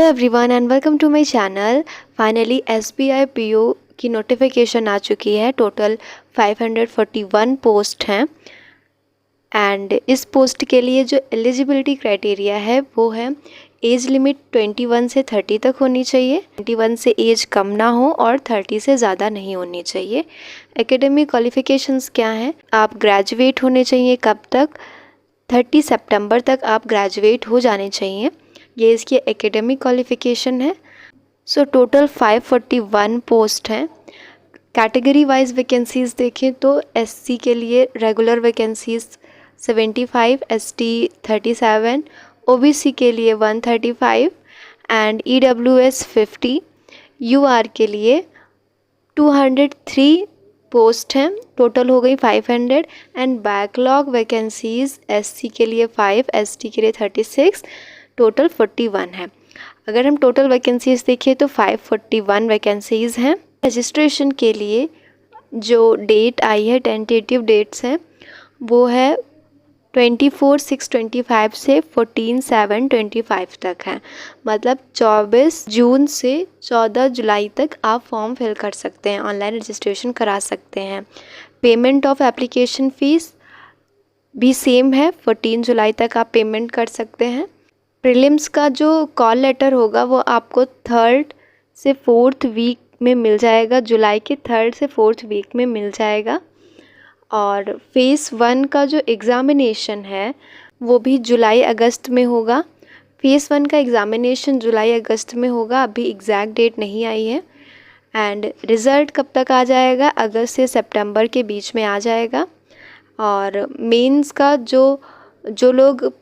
Hello everyone and welcome to my channel. Finally SBI PO की notification आ चुकी है। टोटल 541 पोस्ट हैं एंड इस पोस्ट के लिए जो एलिजिबिलिटी क्राइटेरिया है वो है एज लिमिट 21 से 30 तक होनी चाहिए। 21 से एज कम ना हो और 30 से ज़्यादा नहीं होनी चाहिए। एकेडमिक क्वालिफिकेशंस क्या हैं? आप ग्रेजुएट होने चाहिए। कब तक? 30 सितंबर तक आप ग्रेजुएट हो जाने चाहिए। ये इसकी एकेडमिक क्वालिफिकेशन है। सो टोटल 541 पोस्ट हैं। कैटेगरी वाइज वैकेंसीज़ देखें तो एससी के लिए रेगुलर वैकेंसीज 75, एसटी 37, ओबीसी के लिए 135 एंड ईडब्ल्यूएस 50, यूआर के लिए 203 पोस्ट हैं। टोटल हो गई 500 एंड बैकलॉग वैकेंसीज एससी के लिए 5, एसटी के लिए 36, टोटल 41 है। अगर हम टोटल वैकेंसीज देखें तो 541 वैकेंसीज हैं। रजिस्ट्रेशन के लिए जो डेट आई है, टेंटेटिव डेट्स हैं, वो है 24/6/25 से 14/7/25 तक है। मतलब 24 जून से 14 जुलाई तक आप फॉर्म फिल कर सकते हैं, ऑनलाइन रजिस्ट्रेशन करा सकते हैं। पेमेंट ऑफ एप्लीकेशन फ़ीस भी सेम है, 14 जुलाई तक आप पेमेंट कर सकते हैं। प्रीलिम्स का जो कॉल लेटर होगा वो आपको 3rd से 4th वीक में मिल जाएगा। जुलाई के 3rd से 4th वीक में मिल जाएगा। और फेज़ 1 का जो एग्ज़ामिनेशन है वो भी जुलाई अगस्त में होगा। फेज़ 1 का एग्ज़ामिनेशन जुलाई अगस्त में होगा। अभी एग्जैक्ट डेट नहीं आई है। एंड रिज़ल्ट कब तक आ जाएगा? अगस्त से सितंबर के बीच में आ जाएगा। और मेंस का जो लोग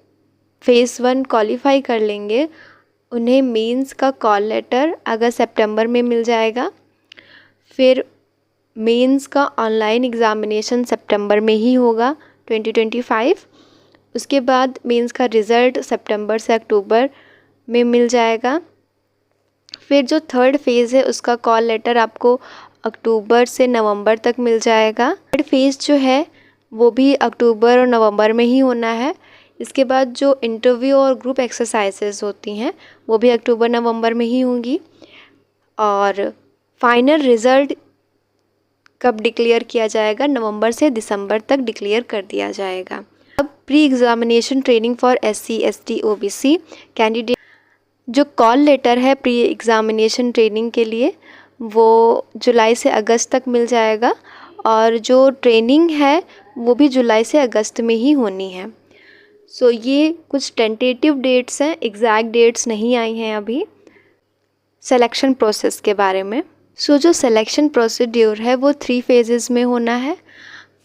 फेज़ 1 क्वालिफाई कर लेंगे उन्हें मेंस का कॉल लेटर अगस्त सितंबर में मिल जाएगा। फिर मेंस का ऑनलाइन एग्ज़ामिनेशन सितंबर में ही होगा 2025। उसके बाद मेंस का रिज़ल्ट सितंबर से अक्टूबर में मिल जाएगा। फिर जो 3rd फेज़ है उसका कॉल लेटर आपको अक्टूबर से नवंबर तक मिल जाएगा। 3rd फेज़ जो है वो भी अक्टूबर और नवंबर में ही होना है। इसके बाद जो इंटरव्यू और ग्रुप एक्सरसाइजेस होती हैं वो भी अक्टूबर नवंबर में ही होंगी। और फाइनल रिज़ल्ट कब डिक्लेयर किया जाएगा? नवंबर से दिसंबर तक डिक्लेयर कर दिया जाएगा। अब pre examination training for SC, ST, OBC candidate, जो कॉल लेटर है प्री एग्ज़ामिनेशन ट्रेनिंग के लिए वो जुलाई से अगस्त तक मिल जाएगा। और जो ट्रेनिंग है वो भी जुलाई से अगस्त में ही होनी है। सो ये कुछ टेंटेटिव डेट्स हैं, एग्जैक्ट डेट्स नहीं आई हैं अभी। सिलेक्शन प्रोसेस के बारे में, जो सिलेक्शन प्रोसीड्यूर है वो 3 फेजेस में होना है।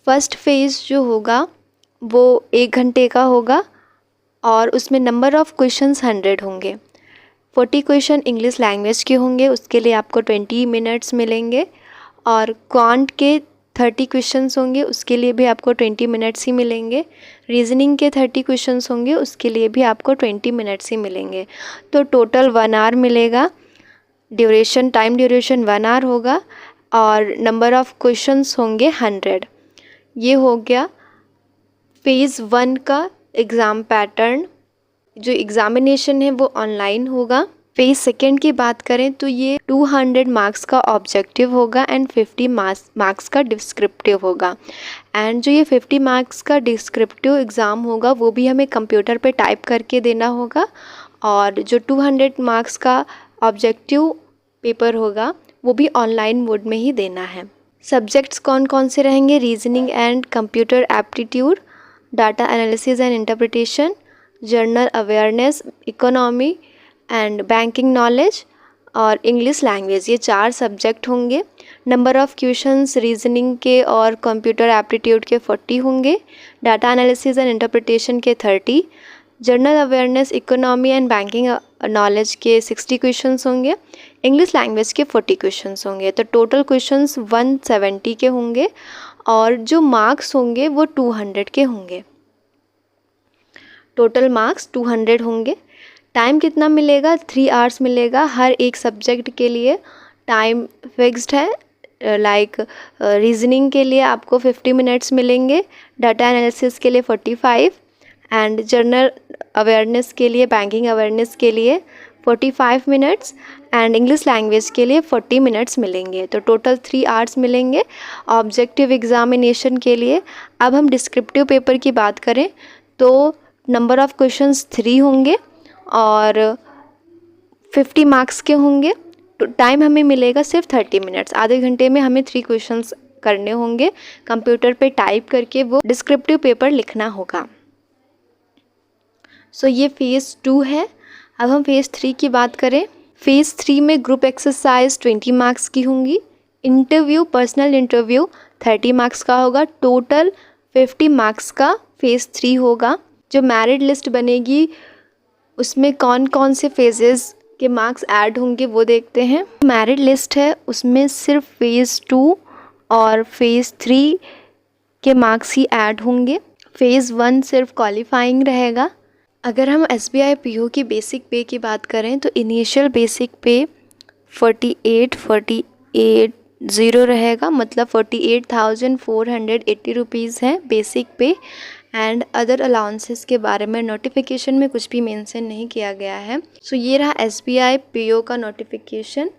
फर्स्ट फेज़ जो होगा वो 1 घंटे का होगा और उसमें नंबर ऑफ़ क्वेश्चंस 100 होंगे। 40 क्वेश्चन इंग्लिश लैंग्वेज के होंगे, उसके लिए आपको 20 मिनट्स मिलेंगे। और क्वांट के 30 क्वेश्चंस होंगे, उसके लिए भी आपको 20 मिनट्स ही मिलेंगे। रीजनिंग के 30 क्वेश्चंस होंगे, उसके लिए भी आपको 20 मिनट्स ही मिलेंगे। तो टोटल 1 आवर मिलेगा। टाइम ड्यूरेशन 1 आवर होगा और नंबर ऑफ़ क्वेश्चंस होंगे 100। ये हो गया फेज़ 1 का एग्ज़ाम पैटर्न। जो एग्ज़ामिनेशन है वो ऑनलाइन होगा। फेज़ 2 की बात करें तो ये 200 मार्क्स का ऑब्जेक्टिव होगा एंड 50 मार्क्स का डिस्क्रिप्टिव होगा। एंड जो ये 50 मार्क्स का डिस्क्रिप्टिव एग्ज़ाम होगा वो भी हमें कंप्यूटर पे टाइप करके देना होगा। और जो 200 मार्क्स का ऑब्जेक्टिव पेपर होगा वो भी ऑनलाइन मोड में ही देना है। सब्जेक्ट्स कौन कौन से रहेंगे? Reasoning and computer aptitude, data analysis and interpretation, general awareness, economy and banking knowledge और इंग्लिश लैंग्वेज। ये 4 सब्जेक्ट होंगे। नंबर ऑफ़ क्वेश्चंस रीजनिंग के और कंप्यूटर एप्टीट्यूड के 40 होंगे, डाटा एनालिसिस एंड इंटरप्रिटेशन के 30, general awareness, economy and banking knowledge के 60 questions होंगे, इंग्लिश लैंग्वेज के 40 क्वेश्चंस होंगे। तो टोटल क्वेश्चंस 170 के होंगे और जो मार्क्स होंगे वो 200 के होंगे। टोटल मार्क्स 200 होंगे। टाइम कितना मिलेगा? 3 आवर्स मिलेगा हर एक सब्जेक्ट के लिए। टाइम फिक्स्ड है। लाइक रीजनिंग के लिए आपको 50 मिनट्स मिलेंगे, डाटा एनालिसिस के लिए 45 एंड जनरल अवेयरनेस के लिए, बैंकिंग अवेयरनेस के लिए 45 मिनट्स एंड इंग्लिश लैंग्वेज के लिए 40 मिनट्स मिलेंगे। तो टोटल 3 आवर्स मिलेंगे ऑब्जेक्टिव एग्जामिनेशन के लिए। अब हम डिस्क्रिप्टिव पेपर की बात करें तो नंबर ऑफ़ क्वेश्चंस 3 होंगे और 50 मार्क्स के होंगे। तो टाइम हमें मिलेगा सिर्फ 30 मिनट्स। आधे घंटे में हमें 3 क्वेश्चंस करने होंगे, कंप्यूटर पे टाइप करके वो डिस्क्रिप्टिव पेपर लिखना होगा। सो ये फ़ेज़ 2 है। अब हम फ़ेज़ 3 की बात करें। फ़ेज़ 3 में ग्रुप एक्सरसाइज 20 मार्क्स की होंगी, इंटरव्यू पर्सनल इंटरव्यू 30 मार्क्स का होगा। टोटल 50 मार्क्स का फ़ेज़ 3 होगा। जो मेरिट लिस्ट बनेगी उसमें कौन कौन से फेजेस के मार्क्स ऐड होंगे वो देखते हैं। मेरिट लिस्ट है उसमें सिर्फ फ़ेज़ 2 और फ़ेज़ 3 के मार्क्स ही ऐड होंगे। फ़ेज़ 1 सिर्फ क्वालिफाइंग रहेगा। अगर हम SBI PO की बेसिक पे की बात करें तो इनिशियल बेसिक पे 48,0 रहेगा, मतलब 48,480 रुपीज़ है बेसिक पे। एंड अदर अलाउंसेस के बारे में नोटिफिकेशन में कुछ भी मेंशन नहीं किया गया है। सो ये रहा SBI PO का नोटिफिकेशन।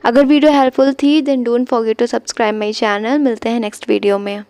अगर वीडियो हेल्पफुल थी then don't forget to subscribe my channel. मिलते हैं नेक्स्ट वीडियो में।